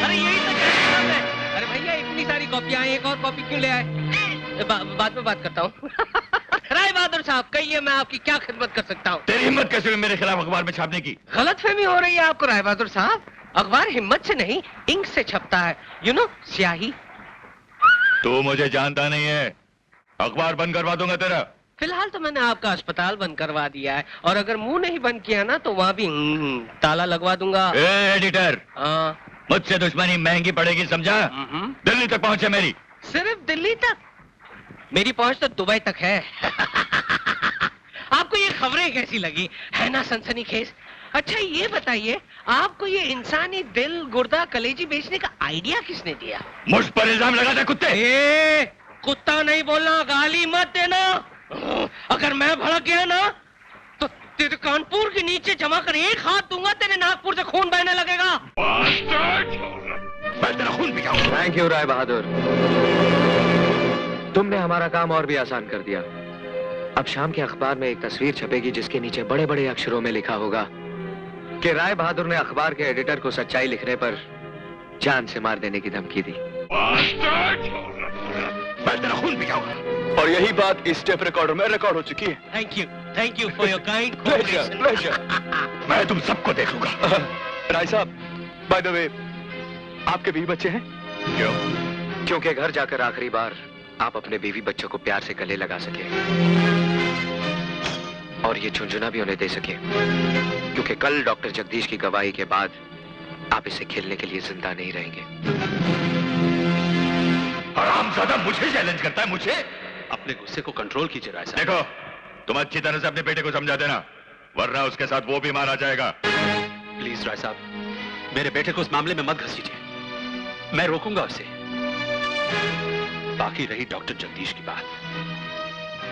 अरे यही तो किताब है। अरे भैया इतनी सारी कॉपियां, एक और कॉपी क्यों ले आए? बाद में बात करता हूँ। राय बहादुर साहब, कहिए मैं आपकी क्या खिदमत कर सकता हूँ? तेरी हिम्मत कैसे हुई मेरे खिलाफ अखबार में छापने की? गलतफहमी हो रही है आपको राय बहादुर साहब। अखबार हिम्मत से नहीं, इंक से छपता है, यू नो, स्याही। तू मुझे जानता नहीं है, अखबार बंद करवा दूंगा तेरा। फिलहाल तो मैंने आपका अस्पताल बंद करवा दिया है, और अगर मुंह नहीं बंद किया ना तो वहाँ भी ताला लगवा दूंगा। एडिटर, मुझसे दुश्मनी महंगी पड़ेगी, समझा? दिल्ली तक पहुंचे मेरी। सिर्फ दिल्ली तक? मेरी पहुंच तो दुबई तक है। आपको ये खबरें कैसी लगी? है ना सनसनीखेज? अच्छा ये बताइए, आपको ये इंसानी दिल, गुर्दा, कलेजी बेचने का आइडिया किसने दिया? मुझ पर इल्जाम लगाता कुत्ते। कुत्ता नहीं बोलना, गाली मत देना। अगर मैं भड़क गया ना तो तेरे कानपुर के नीचे जमा कर एक हाथ दूंगा, तेरे नागपुर से खून बहने लगेगा। मैं तेरा खून पियाऊंगा। थैंक यू राय बहादुर, तुमने हमारा काम और भी आसान कर दिया। अब शाम के अखबार में एक तस्वीर छपेगी जिसके नीचे बड़े बड़े अक्षरों में लिखा होगा कि राय बहादुर ने अखबार के एडिटर को सच्चाई लिखने पर जान से मार देने की धमकी दी। मैं तेरा खून पियाऊंगा। और यही बात इस टेप रिकॉर्डर में रिकॉर्ड हो चुकी है। Thank you for your kind cooperation. मैं तुम सबको देखूंगा। राय साहब, बाय द वे, आपके बीवी बच्चे हैं? क्यों? क्योंकि घर जाकर आखिरी बार आप अपने बीवी बच्चों को प्यार से गले लगा सके और ये झुंझुना भी उन्हें दे सके, क्योंकि कल डॉक्टर जगदीश की गवाही के बाद आप इसे खेलने के लिए जिंदा नहीं रहेंगे। हरामजादा मुझे चैलेंज करता है, मुझे? अपने गुस्से को कंट्रोल कीजिए राय साहब। देखो, तुम अच्छी तरह से अपने बेटे को समझा देना, वरना उसके साथ वो भी मारा जाएगा। प्लीज राय साहब, मेरे बेटे को इस मामले में मत घसीटिए, मैं रोकूंगा उसे। बाकी रही डॉक्टर जगदीश की बात,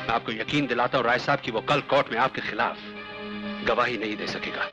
मैं आपको यकीन दिलाता हूं राय साहब कि वो कल कोर्ट में आपके खिलाफ गवाही नहीं दे सकेगा।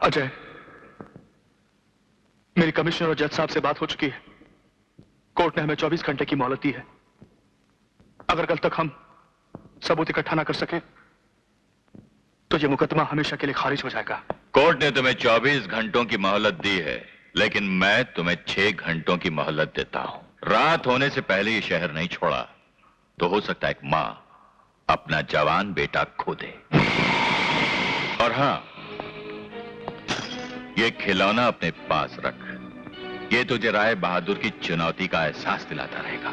अजय, मेरी कमिश्नर और जज साहब से बात हो चुकी है। कोर्ट ने हमें 24 घंटे की मोहलत दी है। अगर कल तक हम सबूत इकट्ठा ना कर सके तो यह मुकदमा हमेशा के लिए खारिज हो जाएगा। कोर्ट ने तुम्हें 24 घंटों की मोहलत दी है, लेकिन मैं तुम्हें 6 घंटों की मोहलत देता हूं। रात होने से पहले ये शहर नहीं छोड़ा तो हो सकता है एक मां अपना जवान बेटा खो दे। और हां, ये खिलौना अपने पास रख, ये तुझे राय बहादुर की चुनौती का एहसास दिलाता रहेगा।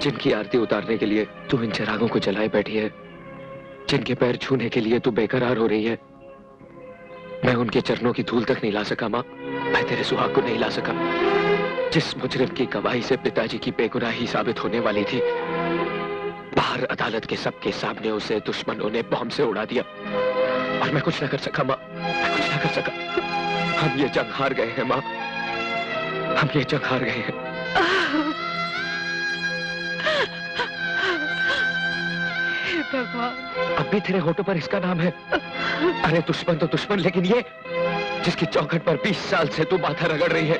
जिनकी आरती उतारने के लिए तू इन चिरागों को जलाए बैठी है, जिनके पैर छूने के लिए तू बेकरार हो रही है, मैं उनके चरणों की धूल तक नहीं ला सका मां। मैं तेरे सुहाग को नहीं ला सका। जिस मुजरिम की गवाही से पिताजी की बेगुनाही साबित होने वाली थी, बाहर अदालत के सबके सामने उसे दुश्मनों ने बॉम्ब से उड़ा दिया और मैं कुछ ना कर सका मां, मैं कुछ ना कर सका। हम ये जंग हार गए हैं मां, हम ये जंग हार गए हैं। भगवान, अब भी तेरे होठों पर इसका नाम है। अरे दुश्मन तो दुश्मन, लेकिन ये जिसकी चौखट पर 20 साल से तू माथा रगड़ रही है,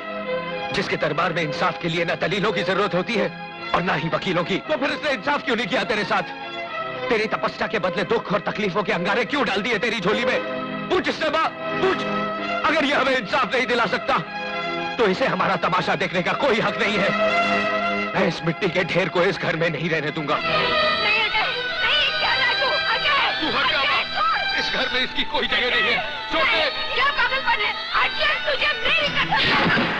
जिसके दरबार में इंसाफ के लिए ना दलीलों की जरूरत होती है और ना ही वकीलों की, तो फिर उसने इंसाफ क्यों नहीं किया तेरे साथ? तेरी तपस्या के बदले दुख और तकलीफों के अंगारे क्यों डाल दिए तेरी झोली में? पूछ इससे मां, पूछ। अगर ये हमें इंसाफ नहीं दिला सकता तो इसे हमारा तमाशा देखने का कोई हक नहीं है। मैं इस मिट्टी के ढेर को इस घर में नहीं रहने दूंगा। नहीं अजय, नहीं, क्या लाडू, अजय, तू हट जा मां, छोड़। इस घर में इसकी कोई जगह नहीं है। छोड़ दे। क्या पागलपन है अजय, तुझे नहीं कर सकता।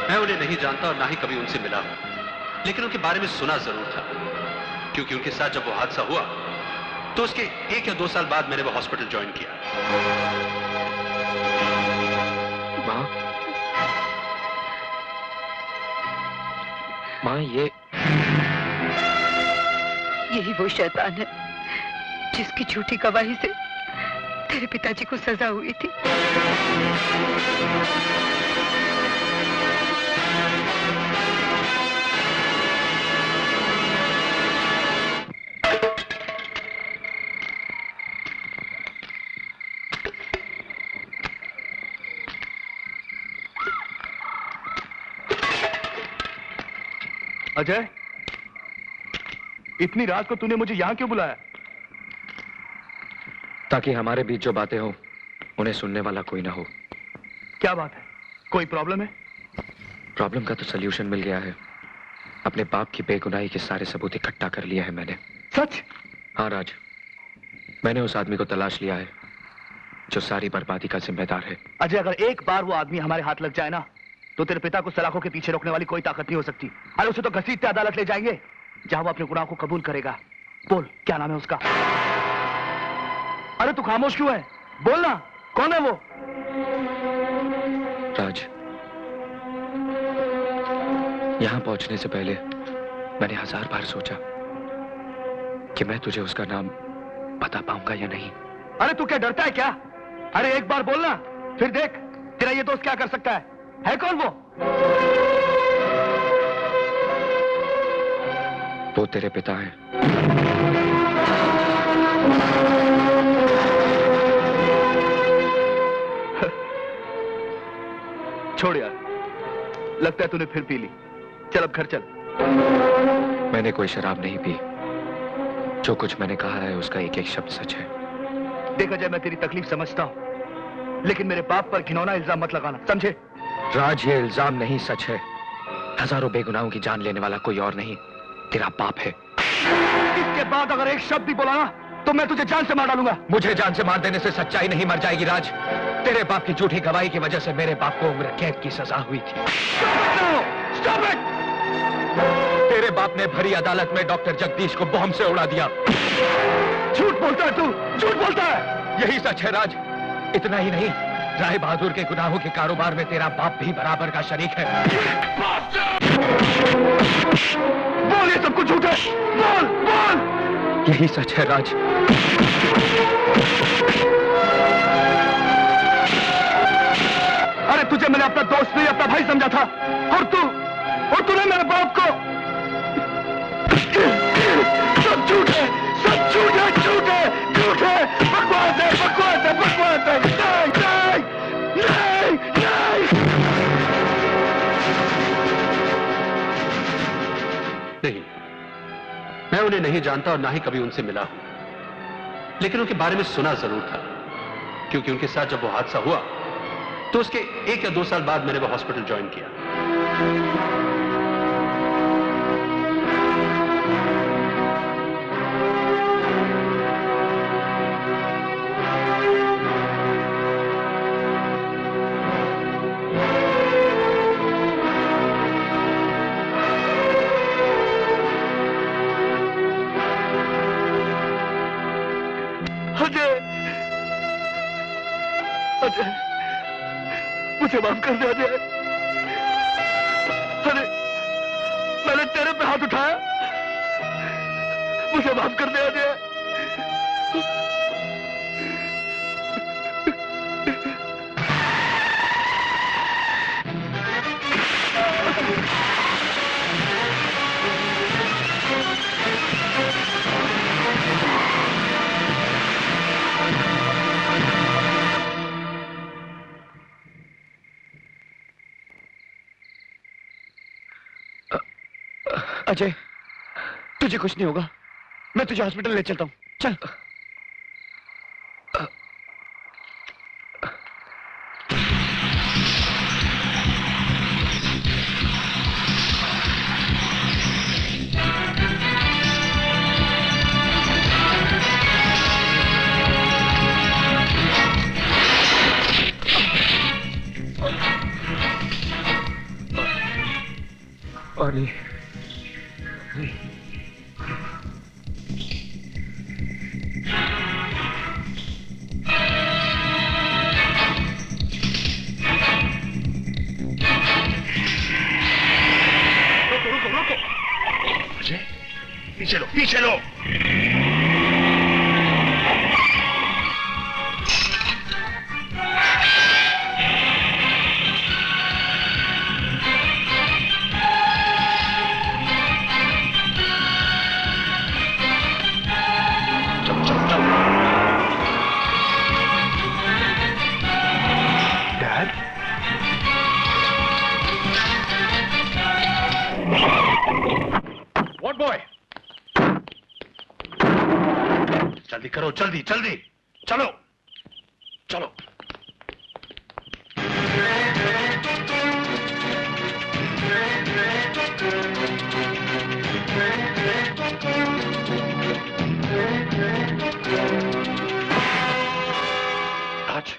मैं उन्हें नहीं जानता और ना ही कभी उनसे मिला हूं, लेकिन उनके बारे में सुना जरूर था, क्योंकि उनके साथ जब वो हादसा हुआ तो उसके 1 या 2 साल बाद मैंने वो हॉस्पिटल ज्वाइन किया। मां, मां, यही वो शैतान है जिसकी झूठी गवाही से तेरे पिताजी को सजा हुई थी। अजय, इतनी रात को तूने मुझे यहां क्यों बुलाया? ताकि हमारे बीच जो बातें हों उन्हें सुनने वाला कोई ना हो। क्या बात है? कोई प्रॉब्लम है? प्रॉब्लम का तो सलूशन मिल गया है। अपने बाप की बेगुनाही के सारे सबूत इकट्ठा कर लिया है मैंने। सच? हाँ राज, मैंने उस आदमी को तलाश लिया है जो सारी बर्बादी का जिम्मेदार है। अजय, अगर एक बार वो आदमी हमारे हाथ लग जाए ना, तो तेरे पिता को सलाखों के पीछे रोकने वाली कोई ताकत नहीं हो सकती। अरे उसे तो घसीटते अदालत ले जाएंगे, जहां वो अपने गुनाह को कबूल करेगा। बोल, क्या नाम है उसका? अरे तू खामोश क्यों है? बोल ना, कौन है वो? राज, यहां पहुंचने से पहले मैंने 1000 बार सोचा कि मैं तुझे उसका नाम बता पाऊंगा या नहीं। अरे तू क्या डरता है क्या? अरे एक बार बोलना, फिर देख तेरा ये दोस्त क्या कर सकता है। है कौन वो? वो तेरे पिता हैं। छोड़ यार, लगता है तूने फिर पी ली। चल अब घर चल। मैंने कोई शराब नहीं पी। जो कुछ मैंने कहा है उसका एक एक शब्द सच है। देख अजय, मैं तेरी तकलीफ समझता हूं, लेकिन मेरे बाप पर घिनौना इल्जाम मत लगाना, समझे? राज, ये इल्जाम नहीं, सच है। हजारों बेगुनाहों की जान लेने वाला कोई और नहीं, तेरा बाप है। इसके बाद अगर एक शब्द भी बोला ना, तो मैं तुझे जान से मार डालूंगा। मुझे जान से मार देने से सच्चाई नहीं मर जाएगी राज। तेरे बाप की झूठी गवाही की वजह से मेरे बाप को उम्र कैद की सजा हुई थी। Stop it! तेरे बाप ने भरी अदालत में डॉक्टर जगदीश को बॉम्ब से उड़ा दिया। झूठ बोलता है तू, झूठ बोलता है। यही सच है राज। इतना ही नहीं, राय बहादुर के गुनाहों के कारोबार में तेरा बाप भी बराबर का शरीक है। बोल, ये सब कुछ झूठ है। बोल, बोल। यही सच है राज। अरे तुझे मैंने अपना दोस्त नहीं, अपना भाई समझा था, और तूने मेरे बाप को। सब झूठ है, सब झूठ है, झूठ है, झूठ है, बकवास है, बकवास है, बकवास है। नहीं, नहीं, नहीं, नहीं। नहीं, मैं उन्हें नहीं जानता और ना ही कभी उनसे मिला हूं, लेकिन उनके बारे में सुना जरूर था, क्योंकि उनके साथ जब वो हादसा हुआ तो उसके 1 या 2 साल बाद मैंने वो हॉस्पिटल ज्वाइन किया। अजय, मुझे माफ कर दे अजय। अरे मैंने तेरे पे हाथ उठाया, मुझे माफ कर दे अजय। अजय, तुझे कुछ नहीं होगा, मैं तुझे हॉस्पिटल ले चलता हूँ, चल। अरे अजय, पीछे लो, पीछे लो। Dad, what boy? जल्दी करो, जल्दी जल्दी, चलो चलो। आज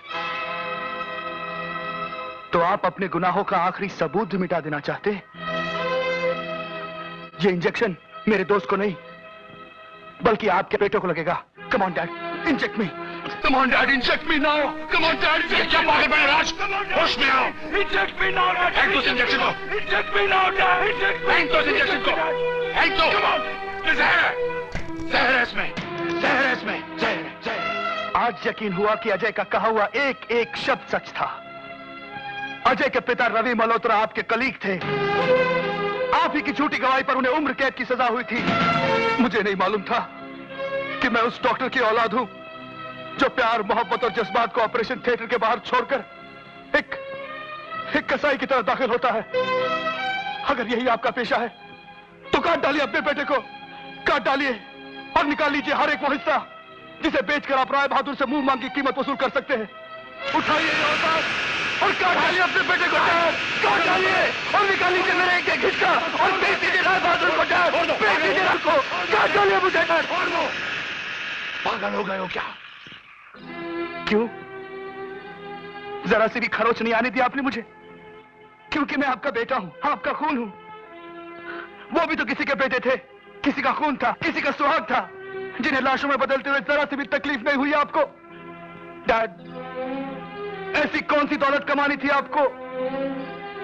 तो आप अपने गुनाहों का आखिरी सबूत भी मिटा देना चाहते? ये इंजेक्शन मेरे दोस्त को नहीं, बल्कि आपके बेटे को लगेगा। Come on dad, inject me. Come on dad, inject me now. Come on dad, क्या पागल बने राज? होश में आओ। Inject me now dad. फेंक दो इंजेक्शन को। Inject me now dad. फेंक दो इंजेक्शन को। फेंक दो। Come on. जहर है, जहर है इसमें, जहर है इसमें, जहर है, जहर है। आज यकीन हुआ कि अजय का कहा हुआ एक एक शब्द सच था। अजय के पिता रवि मल्होत्रा आपके कलीग थे। आप ही की झूठी गवाही पर उन्हें उम्र कैद की सजा हुई थी। मुझे नहीं मालूम था कि मैं उस डॉक्टर की औलाद हूं जो प्यार, मोहब्बत और जज्बात को ऑपरेशन थिएटर के बाहर छोड़कर एक कसाई की तरह दाखिल होता है। अगर यही आपका पेशा है तो काट डालिए अपने बेटे को, काट डालिए और निकाल लीजिए हर एक वो हिस्सा जिसे बेचकर आप राय बहादुर से मुंह मांग की कीमत वसूल कर सकते हैं। उठाइए ये औजार और काट डालिए अपने बेटे को, काट डालिए और निकाल लीजिए मेरे एक एक हिस्सा और बेच दीजिए राय बहादुर को, बेच दीजिए को, काट डालिए मुझे। पागल हो गए हो क्या? क्यों? जरा सी भी खरोच नहीं आने दी आपने मुझे, क्योंकि मैं आपका बेटा हूं, आपका खून हूं। वो भी तो किसी के बेटे थे, किसी का खून था, किसी का सुहाग था, जिन्हें लाशों में बदलते हुए जरा सी भी तकलीफ नहीं हुई आपको। डैड, ऐसी कौन सी दौलत कमानी थी आपको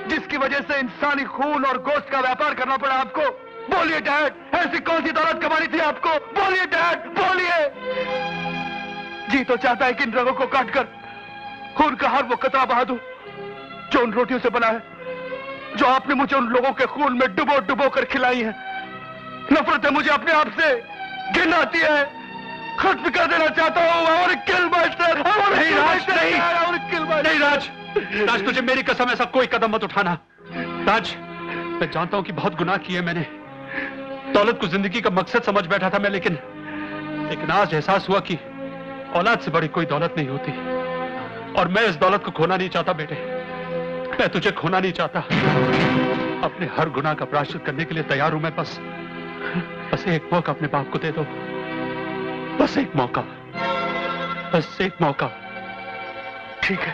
जिसकी वजह से इंसानी खून और गोश्त का व्यापार करना पड़ा आपको? बोलिए डैड, ऐसी कौन सी दौलत कमानी थी आपको? बोलिए डैड, बोलिए। जी तो चाहता है कि इन रगों को काटकर खून का हर वो कतरा बहा दूं जो उन रोटियों से बना है, जो आपने मुझे उन लोगों के खून में डुबो डुबो कर खिलाई है। नफरत है मुझे अपने आप से, घिन आती है, खत्म कर देना चाहता हूँ। और किल मास्टर। नहीं राज, नहीं राज, राज तुझे मेरी कसम ऐसा कोई कदम मत उठाना। राज, मैं जानता हूं कि बहुत गुनाह किए मैंने, दौलत को जिंदगी का मकसद समझ बैठा था मैं, लेकिन आज एहसास हुआ कि औलाद से बड़ी कोई दौलत नहीं होती, और मैं इस दौलत को खोना नहीं चाहता बेटे, मैं तुझे खोना नहीं चाहता। अपने हर गुनाह का प्रायश्चित करने के लिए तैयार हूं मैं। बस एक मौका अपने बाप को दे दो, बस एक मौका, बस एक मौका। ठीक है,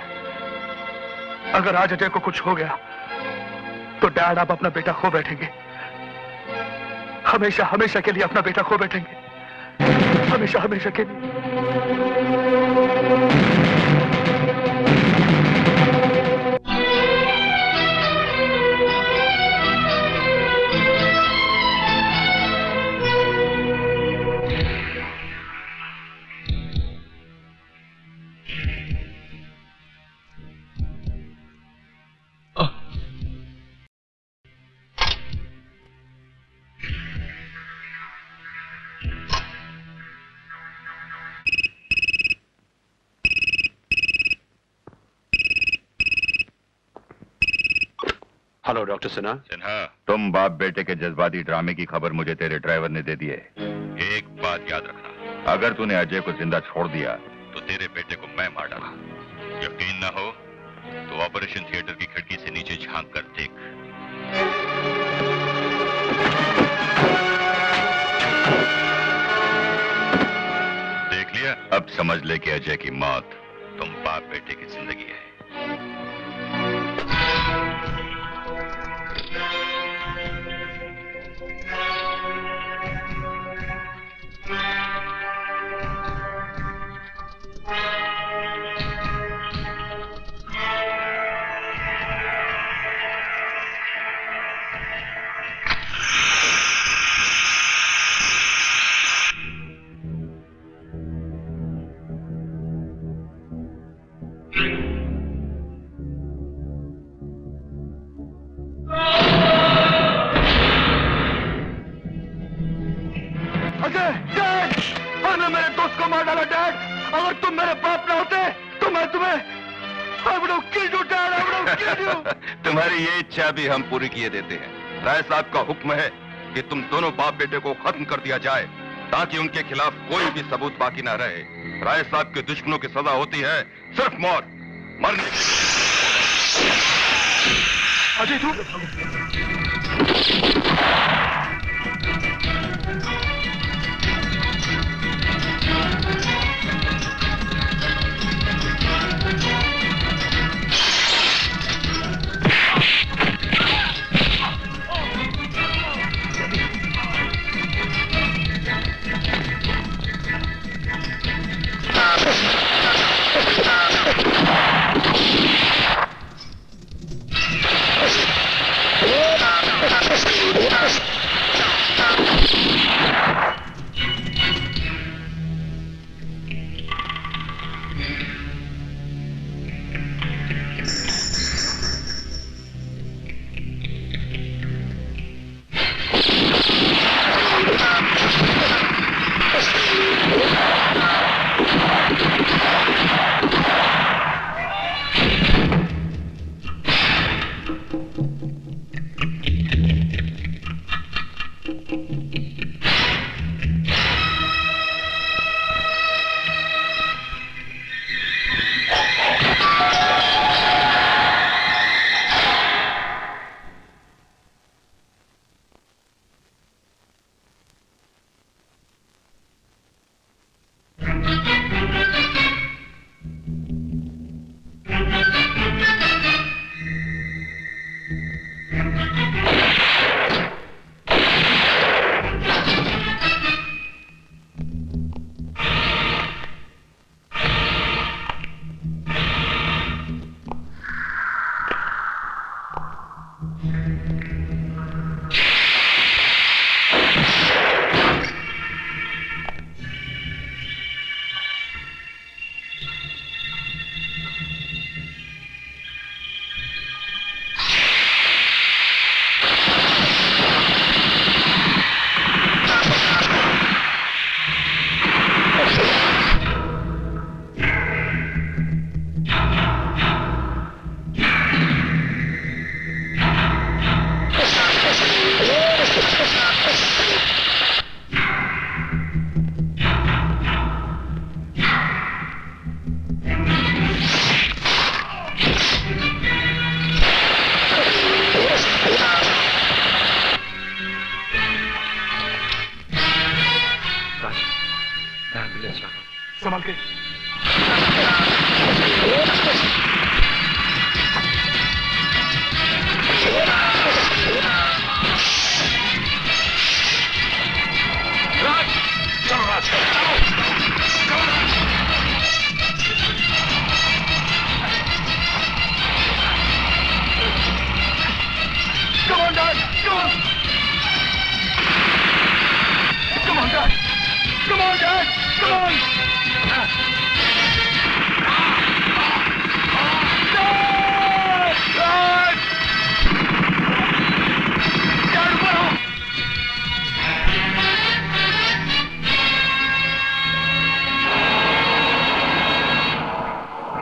अगर आज अजय को कुछ हो गया तो डैड आप अपना बेटा खो बैठेंगे, हमेशा हमेशा के लिए अपना बेटा खो बैठेंगे, हमेशा हमेशा के लिए। Hello doctor Sinha. सिन्हा, तुम बाप बेटे के जज्बाती ड्रामे की खबर मुझे तेरे ड्राइवर ने दे दी है। एक बात याद रखना, अगर तूने अजय को जिंदा छोड़ दिया तो तेरे बेटे को मैं मार डाला। यकीन ना हो तो ऑपरेशन थिएटर की खिड़की से नीचे झांक कर देख। देख लिया? अब समझ ले कि अजय की मौत तुम बाप बेटे की जिंदगी है। अजय, डैड! हमने मेरे दोस्त को मार डाला, डैड! अगर तुम मेरे बाप ना होते तो मैं तुम्हें I would have killed you, Dad! I would have killed you! तुम्हारी ये इच्छा भी हम पूरी किए देते हैं। राय साहब का हुक्म है कि तुम दोनों बाप बेटे को खत्म कर दिया जाए ताकि उनके खिलाफ कोई भी सबूत बाकी ना रहे। राय साहब के दुश्मनों की सजा होती है सिर्फ मौत। मरने अजय, तू संभाल के। राज, चलो राज, चलो, चलो राज। Come on, Dad, come on. Come on, Dad. Come on, Dad. Come on.